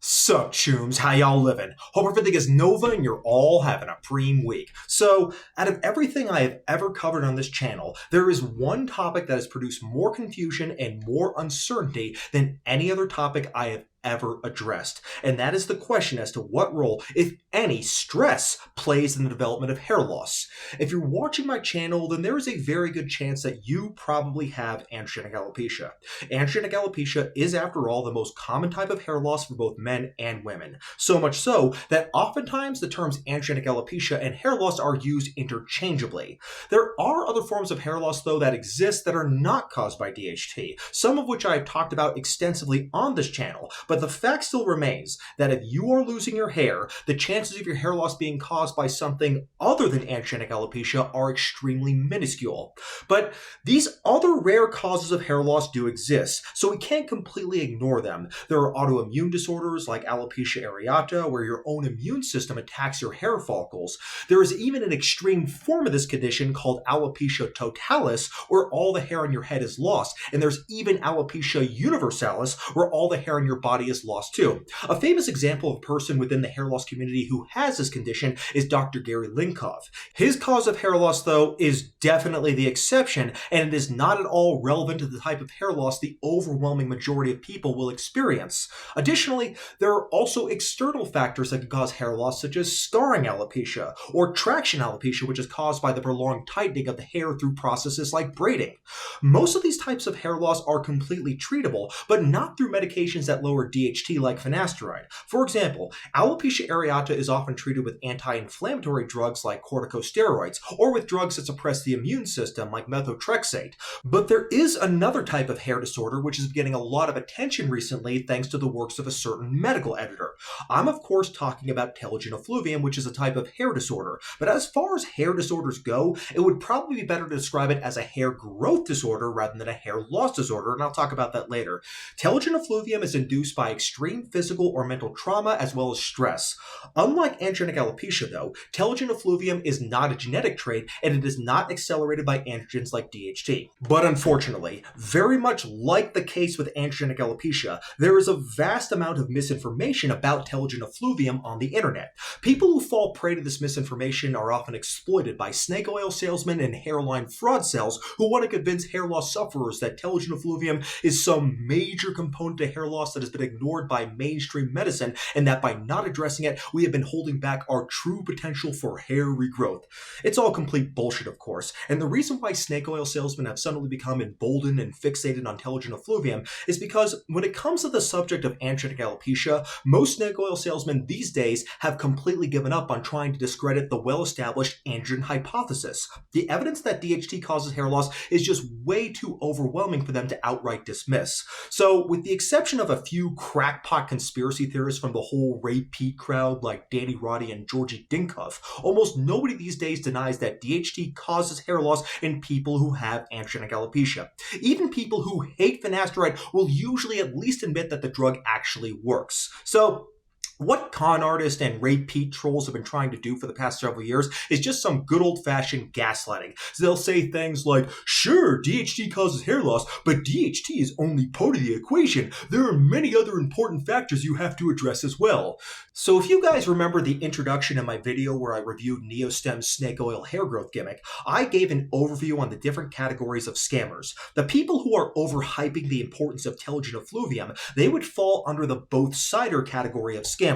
Sup, chooms, how y'all living? Hope everything is Nova and you're all having a preem week. So, out of everything I have ever covered on this channel, there is one topic that has produced more confusion and more uncertainty than any other topic I have ever addressed. And that is the question as to what role, if any, stress plays in the development of hair loss. If you're watching my channel, then there is a very good chance that you probably have androgenic alopecia. Androgenic alopecia is, after all, the most common type of hair loss for both men and women. So much so that oftentimes the terms androgenic alopecia and hair loss are used interchangeably. There are other forms of hair loss, though, that exist that are not caused by DHT, some of which I have talked about extensively on this channel. But the fact still remains that if you are losing your hair, the chances of your hair loss being caused by something other than androgenic alopecia are extremely minuscule. But these other rare causes of hair loss do exist, so we can't completely ignore them. There are autoimmune disorders like alopecia areata, where your own immune system attacks your hair follicles. There is even an extreme form of this condition called alopecia totalis, where all the hair on your head is lost. And there's even alopecia universalis, where all the hair on your body is lost too. A famous example of a person within the hair loss community who has this condition is Dr. Gary Linkov. His cause of hair loss, though, is definitely the exception, and it is not at all relevant to the type of hair loss the overwhelming majority of people will experience. Additionally, there are also external factors that can cause hair loss, such as scarring alopecia or traction alopecia, which is caused by the prolonged tightening of the hair through processes like braiding. Most of these types of hair loss are completely treatable, but not through medications that lower DHT like finasteride. For example, alopecia areata is often treated with anti-inflammatory drugs like corticosteroids, or with drugs that suppress the immune system like methotrexate. But there is another type of hair disorder which is getting a lot of attention recently thanks to the works of a certain medical editor. I'm of course talking about telogen effluvium, which is a type of hair disorder. But as far as hair disorders go, it would probably be better to describe it as a hair growth disorder rather than a hair loss disorder, and I'll talk about that later. Telogen effluvium is induced by extreme physical or mental trauma as well as stress. Unlike androgenic alopecia, though, telogen effluvium is not a genetic trait and it is not accelerated by androgens like DHT. But unfortunately, very much like the case with androgenic alopecia, there is a vast amount of misinformation about telogen effluvium on the internet. People who fall prey to this misinformation are often exploited by snake oil salesmen and hairline fraud cells who want to convince hair loss sufferers that telogen effluvium is some major component to hair loss that has been ignored by mainstream medicine, and that by not addressing it, we have been holding back our true potential for hair regrowth. It's all complete bullshit, of course, and the reason why snake oil salesmen have suddenly become emboldened and fixated on telogen effluvium is because when it comes to the subject of androgenic alopecia, most snake oil salesmen these days have completely given up on trying to discredit the well-established androgen hypothesis. The evidence that DHT causes hair loss is just way too overwhelming for them to outright dismiss. So, with the exception of a few crackpot conspiracy theorists from the whole Ray Pete crowd like Danny Roddy and Georgie Dinkov, almost nobody these days denies that DHT causes hair loss in people who have androgenic alopecia. Even people who hate finasteride will usually at least admit that the drug actually works. So, what con artists and Ray Pete trolls have been trying to do for the past several years is just some good old-fashioned gaslighting. So they'll say things like, sure, DHT causes hair loss, but DHT is only part of the equation. There are many other important factors you have to address as well. So if you guys remember the introduction in my video where I reviewed Neostem's snake oil hair growth gimmick, I gave an overview on the different categories of scammers. The people who are overhyping the importance of telogen effluvium, they would fall under the both-sider category of scam.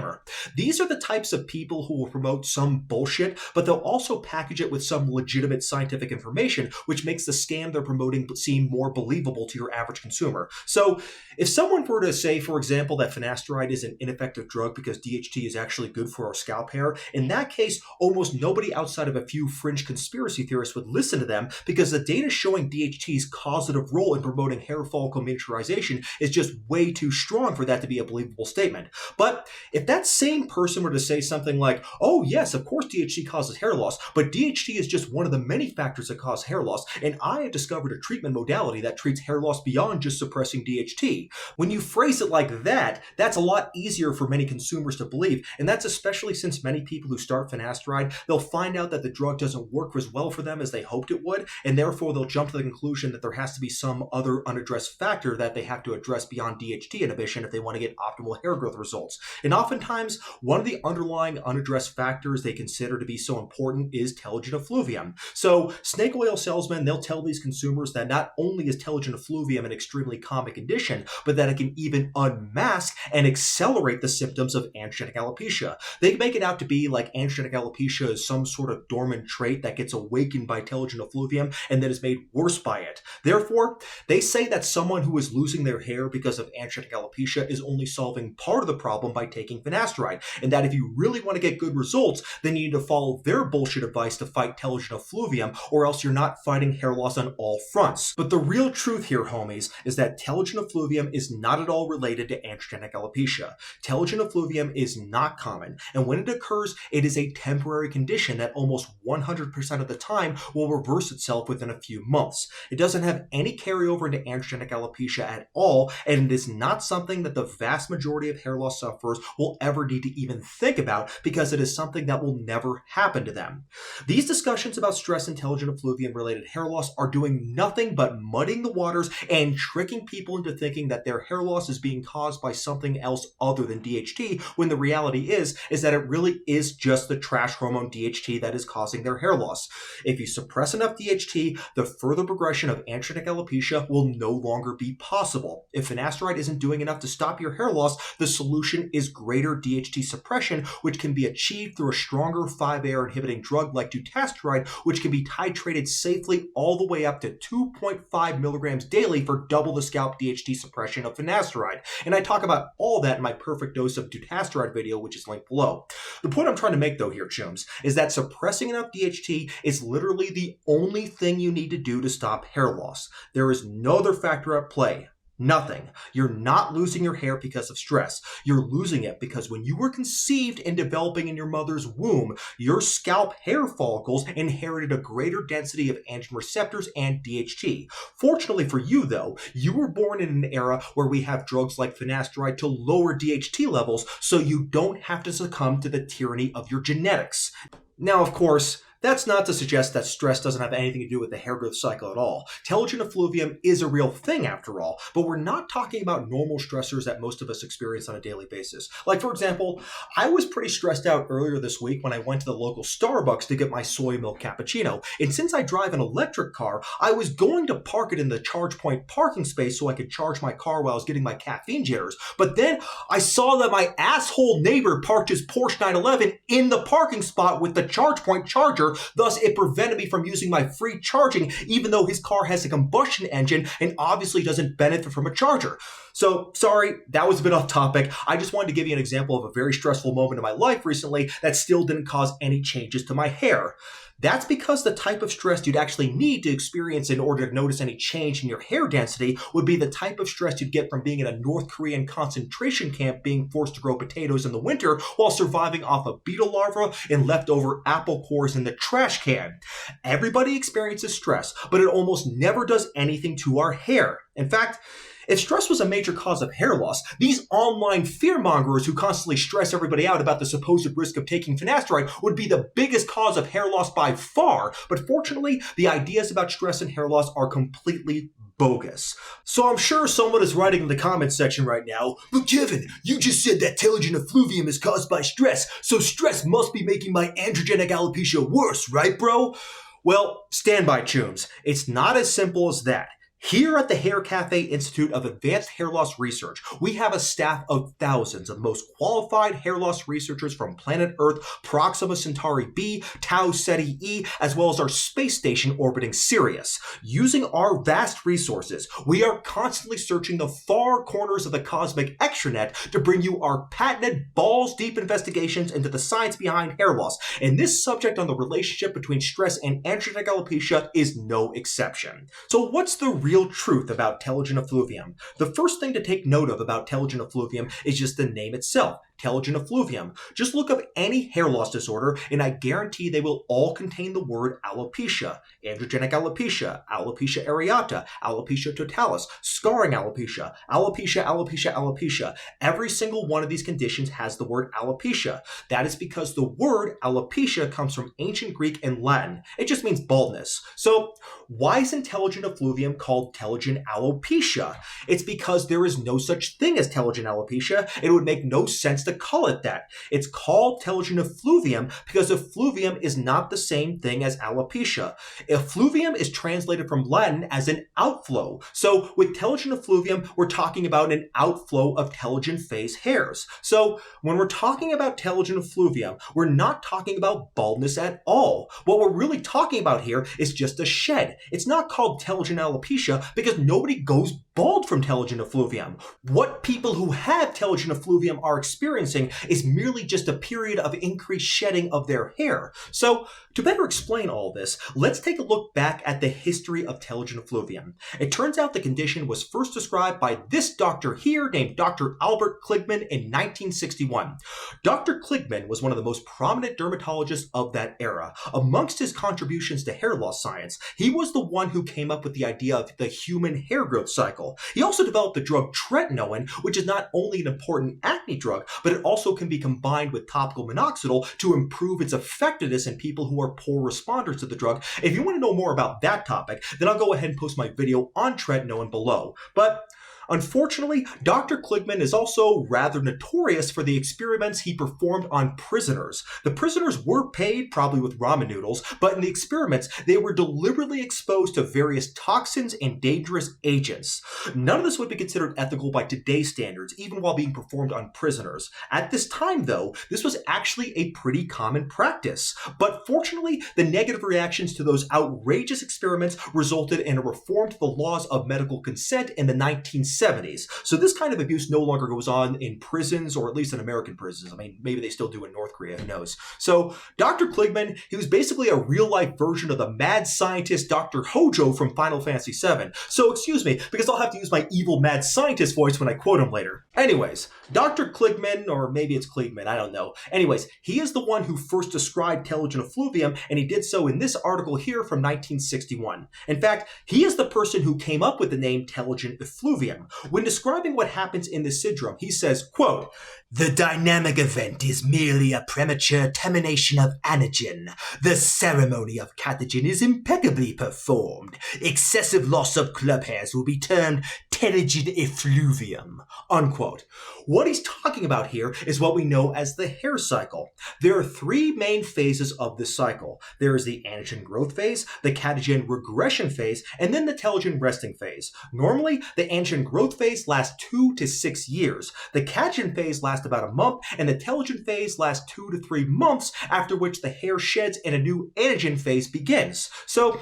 These are the types of people who will promote some bullshit, but they'll also package it with some legitimate scientific information, which makes the scam they're promoting seem more believable to your average consumer. So, if someone were to say, for example, that finasteride is an ineffective drug because DHT is actually good for our scalp hair, in that case, almost nobody outside of a few fringe conspiracy theorists would listen to them because the data showing DHT's causative role in promoting hair follicle miniaturization is just way too strong for that to be a believable statement. But if If that same person were to say something like, oh yes, of course DHT causes hair loss, but DHT is just one of the many factors that cause hair loss, and I have discovered a treatment modality that treats hair loss beyond just suppressing DHT. When you phrase it like that, that's a lot easier for many consumers to believe, and that's especially since many people who start finasteride, they'll find out that the drug doesn't work as well for them as they hoped it would, and therefore they'll jump to the conclusion that there has to be some other unaddressed factor that they have to address beyond DHT inhibition if they want to get optimal hair growth results. And oftentimes, one of the underlying unaddressed factors they consider to be so important is telogen effluvium. So snake oil salesmen, they'll tell these consumers that not only is telogen effluvium an extremely common condition, but that it can even unmask and accelerate the symptoms of androgenic alopecia. They make it out to be like androgenic alopecia is some sort of dormant trait that gets awakened by telogen effluvium and that is made worse by it. Therefore, they say that someone who is losing their hair because of androgenic alopecia is only solving part of the problem by taking finasteride, and that if you really want to get good results, then you need to follow their bullshit advice to fight telogen effluvium, or else you're not fighting hair loss on all fronts. But the real truth here, homies, is that telogen effluvium is not at all related to androgenic alopecia. Telogen effluvium is not common, and when it occurs, it is a temporary condition that almost 100% of the time will reverse itself within a few months. It doesn't have any carryover into androgenic alopecia at all, and it is not something that the vast majority of hair loss sufferers will ever need to even think about because it is something that will never happen to them. These discussions about stress and telogen effluvium related hair loss are doing nothing but muddying the waters and tricking people into thinking that their hair loss is being caused by something else other than DHT, when the reality is that it really is just the trash hormone DHT that is causing their hair loss. If you suppress enough DHT, the further progression of androgenic alopecia will no longer be possible. If finasteride isn't doing enough to stop your hair loss, the solution is greater DHT suppression, which can be achieved through a stronger 5-AR inhibiting drug like dutasteride, which can be titrated safely all the way up to 2.5 milligrams daily for double the scalp DHT suppression of finasteride. And I talk about all that in my perfect dose of dutasteride video, which is linked below. The point I'm trying to make though here, chums, is that suppressing enough DHT is literally the only thing you need to do to stop hair loss. There is no other factor at play. Nothing. You're not losing your hair because of stress. You're losing it because when you were conceived and developing in your mother's womb, your scalp hair follicles inherited a greater density of androgen receptors and DHT. Fortunately for you, though, you were born in an era where we have drugs like finasteride to lower DHT levels, so you don't have to succumb to the tyranny of your genetics. Now, of course, that's not to suggest that stress doesn't have anything to do with the hair growth cycle at all. Telogen effluvium is a real thing after all, but we're not talking about normal stressors that most of us experience on a daily basis. Like, for example, I was pretty stressed out earlier this week when I went to the local Starbucks to get my soy milk cappuccino, and since I drive an electric car, I was going to park it in the charge point parking space so I could charge my car while I was getting my caffeine jitters, but then I saw that my asshole neighbor parked his Porsche 911 in the parking spot with the charge point charger. Thus, it prevented me from using my free charging, even though his car has a combustion engine and obviously doesn't benefit from a charger. So, sorry, that was a bit off topic. I just wanted to give you an example of a very stressful moment in my life recently that still didn't cause any changes to my hair. That's because the type of stress you'd actually need to experience in order to notice any change in your hair density would be the type of stress you'd get from being in a North Korean concentration camp being forced to grow potatoes in the winter while surviving off of beetle larvae and leftover apple cores in the trash can. Everybody experiences stress, but it almost never does anything to our hair. In fact, if stress was a major cause of hair loss, these online fearmongers who constantly stress everybody out about the supposed risk of taking finasteride would be the biggest cause of hair loss by far. But fortunately, the ideas about stress and hair loss are completely bogus. So I'm sure someone is writing in the comments section right now, "But Kevin, you just said that telogen effluvium is caused by stress, so stress must be making my androgenic alopecia worse, right, bro?" Well, stand by, chums. It's not as simple as that. Here at the Haircafe Institute of Advanced Hair Loss Research, we have a staff of thousands of most qualified hair loss researchers from planet Earth, Proxima Centauri b, Tau Ceti e, as well as our space station orbiting Sirius. Using our vast resources, we are constantly searching the far corners of the cosmic extranet to bring you our patented balls-deep investigations into the science behind hair loss, and this subject on the relationship between stress and androgenic alopecia is no exception. So what's the real truth about telogen effluvium? The first thing to take note of about telogen effluvium is just the name itself, telogen effluvium. Just look up any hair loss disorder and I guarantee they will all contain the word alopecia. Androgenic alopecia, alopecia areata, alopecia totalis, scarring alopecia, alopecia, alopecia, alopecia. Every single one of these conditions has the word alopecia. That is because the word alopecia comes from ancient Greek and Latin. It just means baldness. So why isn't telogen effluvium called telogen alopecia? It's because there is no such thing as telogen alopecia. It would make no sense to call it that. It's called telogen effluvium because effluvium is not the same thing as alopecia. Effluvium is translated from Latin as an outflow. So with telogen effluvium, we're talking about an outflow of telogen phase hairs. So when we're talking about telogen effluvium, we're not talking about baldness at all. What we're really talking about here is just a shed. It's not called telogen alopecia because nobody goes bald from telogen effluvium. What people who have telogen effluvium are experiencing is merely just a period of increased shedding of their hair. So to better explain all this, let's take a look back at the history of telogen effluvium. It turns out the condition was first described by this doctor here named Dr. Albert Kligman in 1961. Dr. Kligman was one of the most prominent dermatologists of that era. Amongst his contributions to hair loss science, he was the one who came up with the idea of the human hair growth cycle. He also developed the drug tretinoin, which is not only an important acne drug, but it also can be combined with topical minoxidil to improve its effectiveness in people who are poor responders to the drug. If you want to know more about that topic, then I'll go ahead and post my video on tretinoin below. But unfortunately, Dr. Kligman is also rather notorious for the experiments he performed on prisoners. The prisoners were paid, probably with ramen noodles, but in the experiments, they were deliberately exposed to various toxins and dangerous agents. None of this would be considered ethical by today's standards, even while being performed on prisoners. At this time, though, this was actually a pretty common practice. But fortunately, the negative reactions to those outrageous experiments resulted in a reform to the laws of medical consent in the 1970s. So this kind of abuse no longer goes on in prisons, or at least in American prisons. I mean, maybe they still do in North Korea, who knows. So Dr. Kligman, he was basically a real-life version of the mad scientist Dr. Hojo from Final Fantasy VII. So excuse me, because I'll have to use my evil mad scientist voice when I quote him later. Anyways, Dr. Kligman, or maybe it's Kligman, I don't know. Anyways, he is the one who first described telogen effluvium, and he did so in this article here from 1961. In fact, he is the person who came up with the name telogen effluvium. When describing what happens in this syndrome, he says, quote, "The dynamic event is merely a premature termination of anagen. The ceremony of catagen is impeccably performed. Excessive loss of club hairs will be termed telogen effluvium," unquote. What he's talking about here is what we know as the hair cycle. There are three main phases of this cycle. There is the anagen growth phase, the catagen regression phase, and then the telogen resting phase. Normally, the anagen growth phase lasts 2 to 6 years. The catagen phase lasts about a month, and the telogen phase lasts 2 to 3 months, after which the hair sheds and a new anagen phase begins. So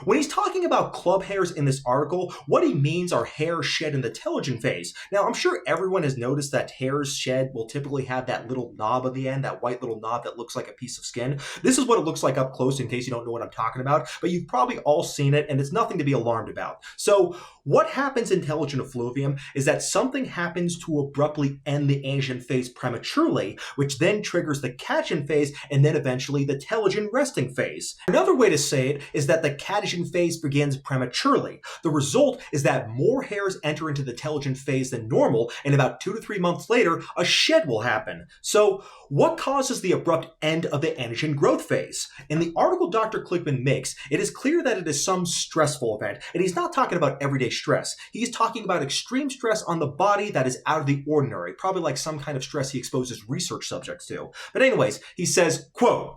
when he's talking about club hairs in this article, what he means are hairs shed in the telogen phase. Now, I'm sure everyone has noticed that hairs shed will typically have that little knob on the end, that white little knob that looks like a piece of skin. This is what it looks like up close in case you don't know what I'm talking about, but you've probably all seen it, and it's nothing to be alarmed about. So what happens in telogen effluvium is that something happens to abruptly end the anagen phase prematurely, which then triggers the catagen phase and then eventually the telogen resting phase. Another way to say it is that the catagen phase begins prematurely. The result is that more hairs enter into the telogen phase than normal, and about 2 to 3 months later, a shed will happen. So what causes the abrupt end of the anagen growth phase? In the article Dr. Kligman makes, it is clear that it is some stressful event, and he's not talking about everyday stress. He's talking about extreme stress on the body that is out of the ordinary, probably like some kind of stress he exposes research subjects to. But anyways, he says, quote,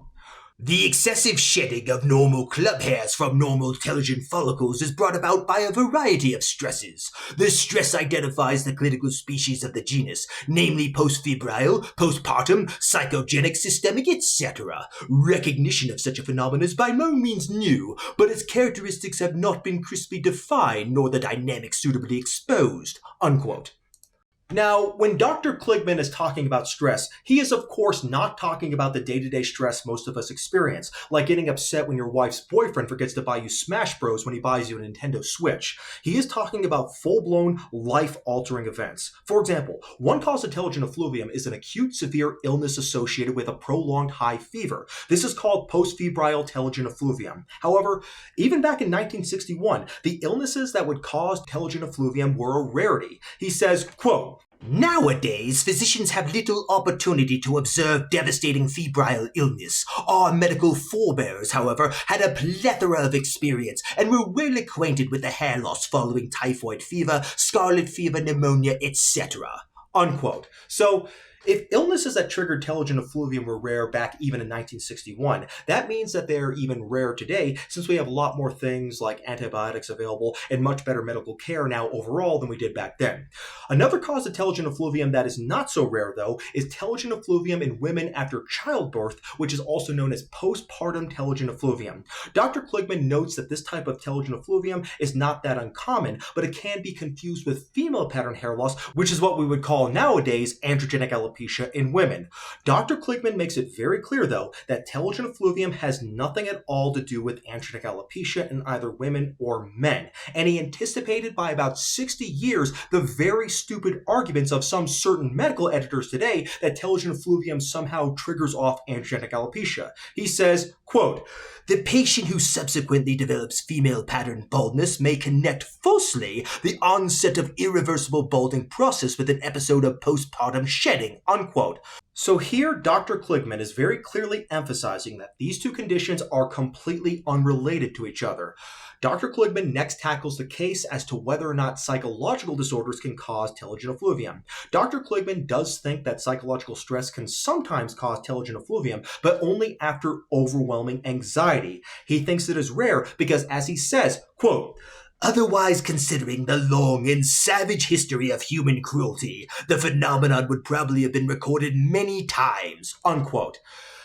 "The excessive shedding of normal club hairs from normal telogen follicles is brought about by a variety of stresses. The stress identifies the clinical species of the genus, namely postfebrile, postpartum, psychogenic, systemic, etc. Recognition of such a phenomenon is by no means new, but its characteristics have not been crisply defined nor the dynamics suitably exposed," unquote. Now, when Dr. Kligman is talking about stress, he is of course not talking about the day-to-day stress most of us experience, like getting upset when your wife's boyfriend forgets to buy you Smash Bros when he buys you a Nintendo Switch. He is talking about full-blown, life-altering events. For example, one cause of telogen effluvium is an acute severe illness associated with a prolonged high fever. This is called post-febrile telogen effluvium. However, even back in 1961, the illnesses that would cause telogen effluvium were a rarity. He says, quote, "Nowadays, physicians have little opportunity to observe devastating febrile illness. Our medical forebears, however, had a plethora of experience and were well acquainted with the hair loss following typhoid fever, scarlet fever, pneumonia, etc." Unquote. So, if illnesses that triggered telogen effluvium were rare back even in 1961, that means that they're even rare today since we have a lot more things like antibiotics available and much better medical care now overall than we did back then. Another cause of telogen effluvium that is not so rare though is telogen effluvium in women after childbirth, which is also known as postpartum telogen effluvium. Dr. Kligman notes that this type of telogen effluvium is not that uncommon, but it can be confused with female pattern hair loss, which is what we would call nowadays androgenic alopecia in women. Dr. Kligman makes it very clear, though, that telogen effluvium has nothing at all to do with androgenic alopecia in either women or men, and he anticipated by about 60 years the very stupid arguments of some certain medical editors today that telogen effluvium somehow triggers off androgenic alopecia. He says, quote, "The patient who subsequently develops female pattern baldness may connect falsely the onset of irreversible balding process with an episode of postpartum shedding," unquote. So here, Dr. Kligman is very clearly emphasizing that these two conditions are completely unrelated to each other. Dr. Kligman next tackles the case as to whether or not psychological disorders can cause telogen effluvium. Dr. Kligman does think that psychological stress can sometimes cause telogen effluvium, but only after overwhelming anxiety. He thinks it is rare because, as he says, quote, "Otherwise, considering the long and savage history of human cruelty, the phenomenon would probably have been recorded many times," unquote.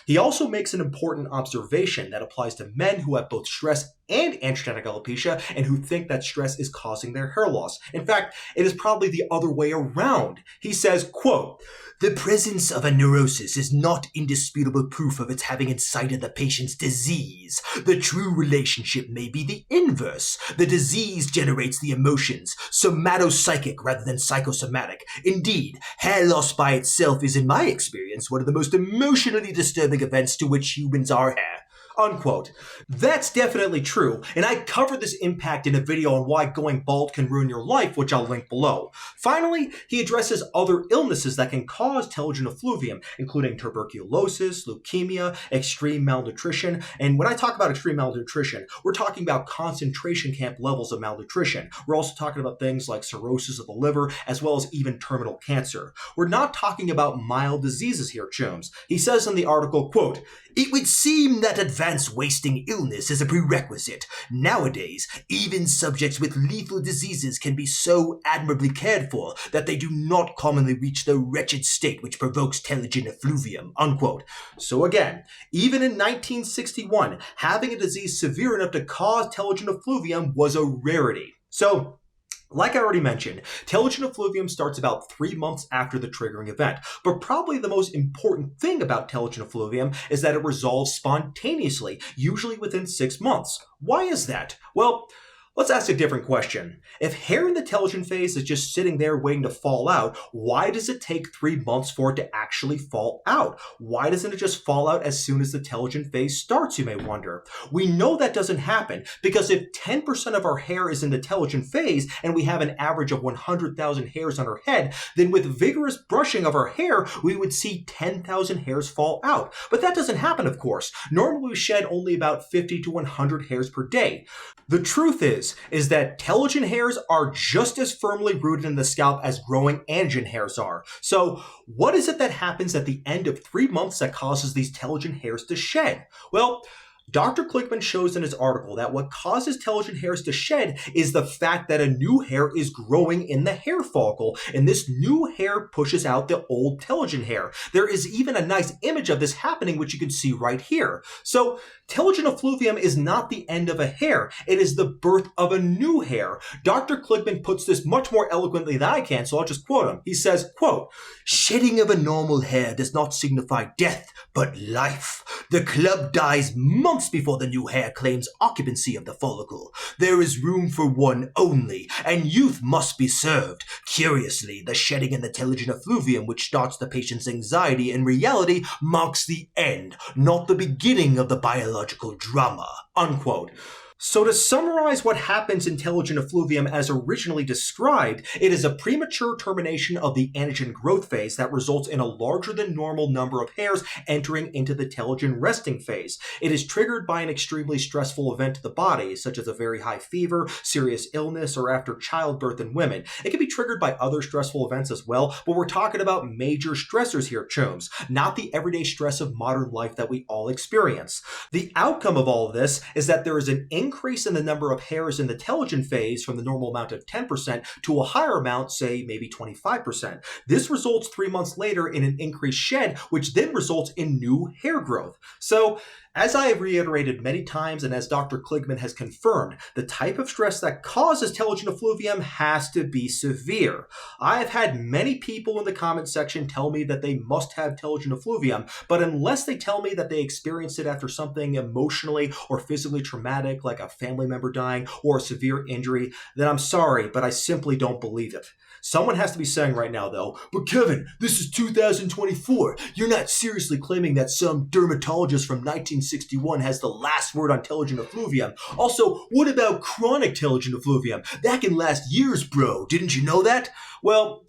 He also makes an important observation that applies to men who have both stress and androgenic alopecia and who think that stress is causing their hair loss. In fact, it is probably the other way around. He says, quote, "The presence of a neurosis is not indisputable proof of its having incited the patient's disease. The true relationship may be the inverse. The disease generates the emotions, somatopsychic rather than psychosomatic. Indeed, hair loss by itself is, in my experience, one of the most emotionally disturbing events to which humans are heir." Unquote. That's definitely true, and I covered this impact in a video on why going bald can ruin your life, which I'll link below. Finally, he addresses other illnesses that can cause telogen effluvium, including tuberculosis, leukemia, extreme malnutrition, and when I talk about extreme malnutrition, we're talking about concentration camp levels of malnutrition. We're also talking about things like cirrhosis of the liver, as well as even terminal cancer. We're not talking about mild diseases here, chums. He says in the article, quote, "It would seem that advanced wasting illness is a prerequisite. Nowadays, even subjects with lethal diseases can be so admirably cared for that they do not commonly reach the wretched state which provokes telogen effluvium," unquote. So again, even in 1961, having a disease severe enough to cause telogen effluvium was a rarity. So, like I already mentioned, telogen effluvium starts about 3 months after the triggering event, but probably the most important thing about telogen effluvium is that it resolves spontaneously, usually within 6 months. Why is that? Well, let's ask a different question. If hair in the telogen phase is just sitting there waiting to fall out, why does it take 3 months for it to actually fall out? Why doesn't it just fall out as soon as the telogen phase starts, you may wonder? We know that doesn't happen because if 10% of our hair is in the telogen phase and we have an average of 100,000 hairs on our head, then with vigorous brushing of our hair, we would see 10,000 hairs fall out. But that doesn't happen, of course. Normally we shed only about 50 to 100 hairs per day. The truth is that telogen hairs are just as firmly rooted in the scalp as growing anagen hairs are. So what is it that happens at the end of 3 months that causes these telogen hairs to shed? Well, Dr. Kligman shows in his article that what causes telogen hairs to shed is the fact that a new hair is growing in the hair follicle, and this new hair pushes out the old telogen hair. There is even a nice image of this happening, which you can see right here. So, telogen effluvium is not the end of a hair, it is the birth of a new hair. Dr. Kligman puts this much more eloquently than I can, so I'll just quote him. He says, quote, "Shedding of a normal hair does not signify death, but life. The club dies months before the new hair claims occupancy of the follicle. There is room for one only, and youth must be served. Curiously, the shedding in the telogen effluvium, which starts the patient's anxiety, in reality marks the end, not the beginning of the biological drama." Unquote. So to summarize what happens in telogen effluvium as originally described, it is a premature termination of the anagen growth phase that results in a larger than normal number of hairs entering into the telogen resting phase. It is triggered by an extremely stressful event to the body, such as a very high fever, serious illness, or after childbirth in women. It can be triggered by other stressful events as well, but we're talking about major stressors here, chums, not the everyday stress of modern life that we all experience. The outcome of all of this is that there is an increase in the number of hairs in the telogen phase from the normal amount of 10% to a higher amount, say maybe 25%. This results 3 months later in an increased shed, which then results in new hair growth. So, as I have reiterated many times and as Dr. Kligman has confirmed, the type of stress that causes telogen effluvium has to be severe. I have had many people in the comment section tell me that they must have telogen effluvium, but unless they tell me that they experienced it after something emotionally or physically traumatic like a family member dying or a severe injury, then I'm sorry, but I simply don't believe it. Someone has to be saying right now, though, "But Kevin, this is 2024. You're not seriously claiming that some dermatologist from 1961 has the last word on telogen effluvium. Also, what about chronic telogen effluvium? That can last years, bro. Didn't you know that?" Well,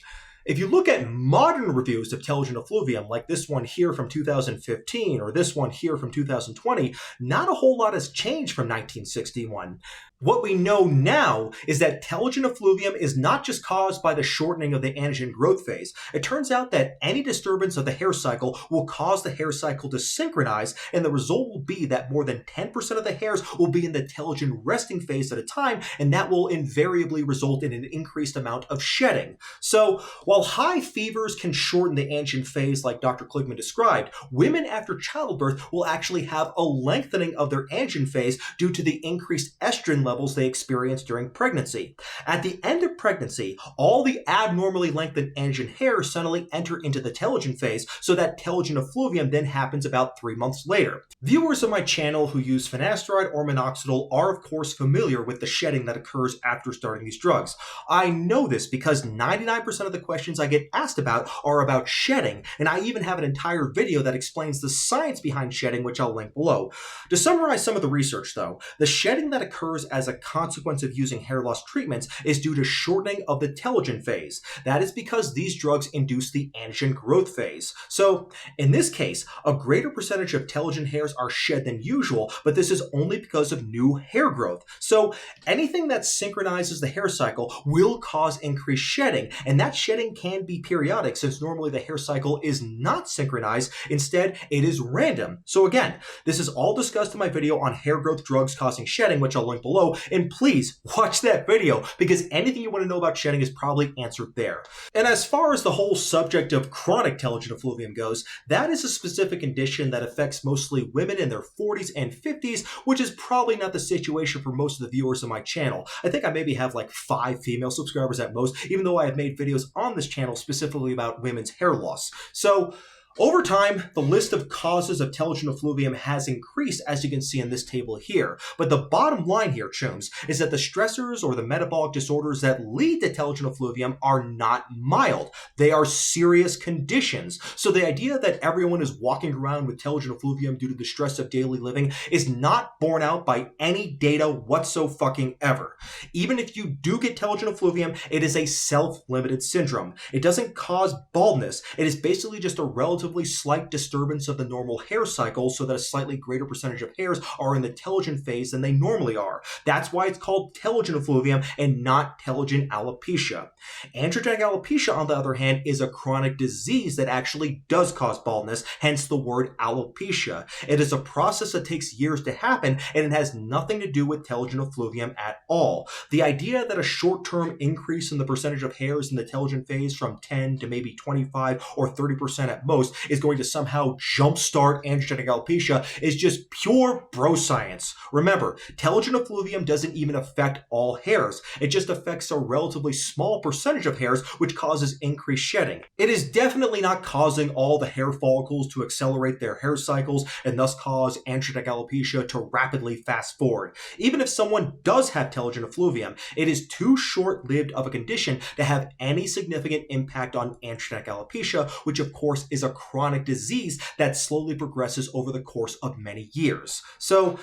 if you look at modern reviews of telogen effluvium, like this one here from 2015 or this one here from 2020, not a whole lot has changed from 1961. What we know now is that telogen effluvium is not just caused by the shortening of the anagen growth phase. It turns out that any disturbance of the hair cycle will cause the hair cycle to synchronize, and the result will be that more than 10% of the hairs will be in the telogen resting phase at a time, and that will invariably result in an increased amount of shedding. So, while high fevers can shorten the anagen phase like Dr. Kligman described, women after childbirth will actually have a lengthening of their anagen phase due to the increased estrogen levels they experience during pregnancy. At the end of pregnancy, all the abnormally lengthened anagen hairs suddenly enter into the telogen phase, so that telogen effluvium then happens about 3 months later. Viewers of my channel who use finasteride or minoxidil are of course familiar with the shedding that occurs after starting these drugs. I know this because 99% of the questions I get asked about are about shedding, and I even have an entire video that explains the science behind shedding, which I'll link below. To summarize some of the research though, the shedding that occurs as a consequence of using hair loss treatments is due to shortening of the telogen phase. That is because these drugs induce the anagen growth phase. So, in this case, a greater percentage of telogen hairs are shed than usual, but this is only because of new hair growth. So, anything that synchronizes the hair cycle will cause increased shedding, and that shedding can be periodic since normally the hair cycle is not synchronized. Instead, it is random. So again, this is all discussed in my video on hair growth drugs causing shedding, which I'll link below, and please watch that video because anything you want to know about shedding is probably answered there. And as far as the whole subject of chronic telogen effluvium goes, that is a specific condition that affects mostly women in their 40s and 50s, which is probably not the situation for most of the viewers of my channel. I think I maybe have like 5 female subscribers at most, even though I have made videos on this channel specifically about women's hair loss. So, over time, the list of causes of telogen effluvium has increased, as you can see in this table here. But the bottom line here, chums, is that the stressors or the metabolic disorders that lead to telogen effluvium are not mild. They are serious conditions. So the idea that everyone is walking around with telogen effluvium due to the stress of daily living is not borne out by any data whatsoever. Even if you do get telogen effluvium, it is a self-limited syndrome. It doesn't cause baldness. It is basically just a relatively relatively slight disturbance of the normal hair cycle so that a slightly greater percentage of hairs are in the telogen phase than they normally are. That's why it's called telogen effluvium and not telogen alopecia. Androgenic alopecia, on the other hand, is a chronic disease that actually does cause baldness, hence the word alopecia. It is a process that takes years to happen, and it has nothing to do with telogen effluvium at all. The idea that a short-term increase in the percentage of hairs in the telogen phase from 10 to maybe 25 or 30% at most is going to somehow jumpstart androgenic alopecia is just pure bro science. Remember, telogen effluvium doesn't even affect all hairs. It just affects a relatively small percentage of hairs, which causes increased shedding. It is definitely not causing all the hair follicles to accelerate their hair cycles and thus cause androgenic alopecia to rapidly fast forward. Even if someone does have telogen effluvium, it is too short-lived of a condition to have any significant impact on androgenic alopecia, which of course is a chronic disease that slowly progresses over the course of many years. So,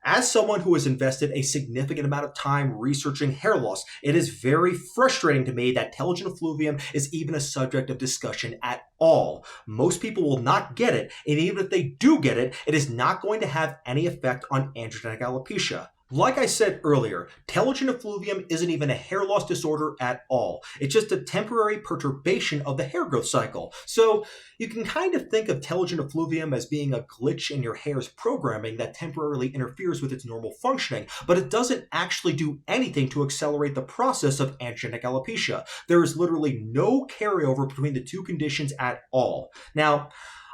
as someone who has invested a significant amount of time researching hair loss, it is very frustrating to me that telogen effluvium is even a subject of discussion at all. Most people will not get it, and even if they do get it, it is not going to have any effect on androgenic alopecia. Like I said earlier, telogen effluvium isn't even a hair loss disorder at all. It's just a temporary perturbation of the hair growth cycle. So you can kind of think of telogen effluvium as being a glitch in your hair's programming that temporarily interferes with its normal functioning, but it doesn't actually do anything to accelerate the process of androgenic alopecia. There is literally no carryover between the two conditions at all. Now,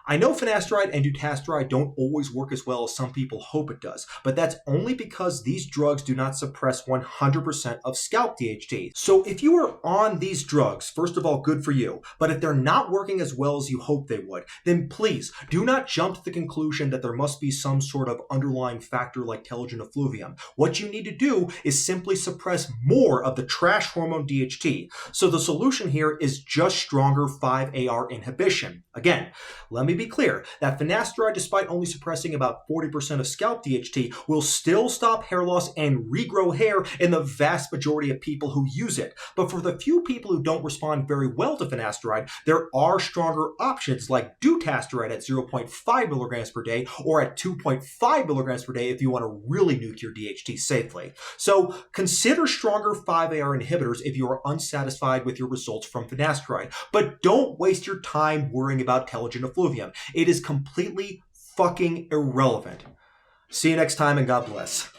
I know finasteride and dutasteride don't always work as well as some people hope it does, but that's only because these drugs do not suppress 100% of scalp DHT. So if you are on these drugs, first of all, good for you, but if they're not working as well as you hope they would, then please do not jump to the conclusion that there must be some sort of underlying factor like telogen effluvium. What you need to do is simply suppress more of the trash hormone DHT. So the solution here is just stronger 5-AR inhibition. Again, let me be clear that finasteride, despite only suppressing about 40% of scalp DHT, will still stop hair loss and regrow hair in the vast majority of people who use it. But for the few people who don't respond very well to finasteride, there are stronger options like dutasteride at 0.5 milligrams per day or at 2.5 milligrams per day if you want to really nuke your DHT safely. So consider stronger 5-AR inhibitors if you are unsatisfied with your results from finasteride. But don't waste your time worrying about telogen effluvium. It is completely fucking irrelevant. See you next time and God bless.